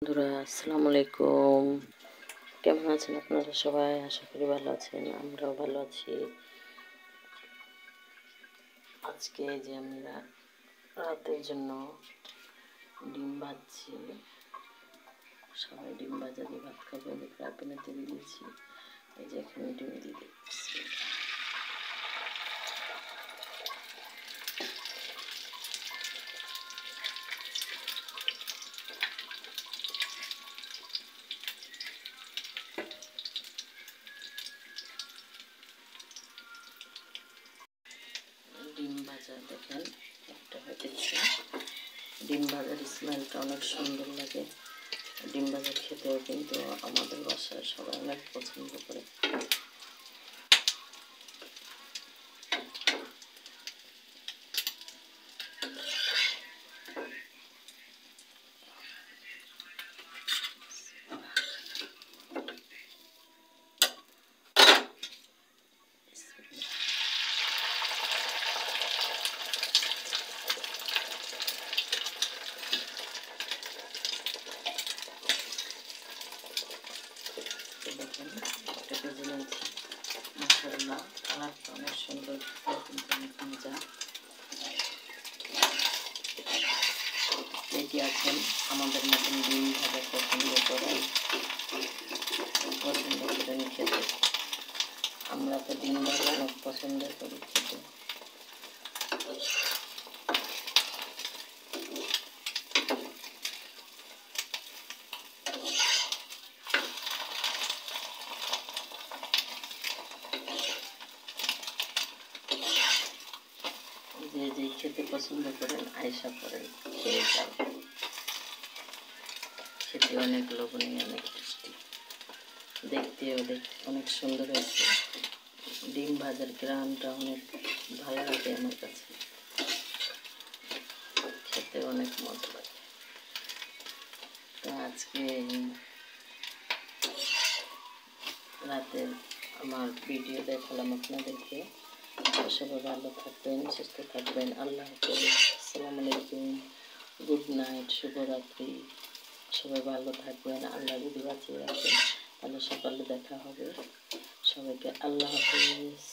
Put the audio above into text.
বন্ধুরা, আসসালামু আলাইকুম। কেমন আছেন আপনারা সবাই? আশা করি ভালো আছেন, আমরাও ভালো আছি। আজকে যে আমরা রাতের জন্য ডিম ভাজছি, সবাই ডিম ভাজা দিয়ে ভাত খাবে। ফ্রাই প্যানে তেল দিয়েছি, এই যে এখানে ডিম দিয়ে দিচ্ছি। ডিম ভাজা দেখেন একটা হয়ে গেছে। ডিম ভাজার স্মেলটা অনেক সুন্দর লাগে। ডিম ভাজা খেতেও কিন্তু আমাদের বাসায় সবাই অনেক পছন্দ করে। দেখেন একটা ভেজে নিয়েছি, মাশাআল্লাহ কালারটা অনেক সুন্দর, কিন্তু অনেক মজা। এটি আছেন আমাদের মতন ডিম ভাজা পছন্দ করেন খেতে। আমরা তো ডিম ভাজা অনেক পছন্দ করি খেতে। যে খেতে পছন্দ করেন আয়সা করেন, খেয়ে যান। খেতে অনেক লোভনীয়, অনেক টেস্টি, দেখতেও অনেক সুন্দর হয়েছে। ডিম ভাজার গ্রানটা অনেক ভালো লাগে আমার কাছে, খেতে অনেক মজা লাগে। তো আজকে রাতের আমার ভিডিও দেখালাম আপনাদেরকে। সবাই ভালো থাকবেন, সুস্থ থাকবেন। আল্লাহ হাফেজ, আসসালামু আলাইকুম, গুড নাইট, শুভরাত্রি। সবাই ভালো থাকবেন। আল্লাহ যদি বাঁচিয়ে রাখেন তাহলে সকালে দেখা হবে। সবাইকে আল্লাহ হাফেজ।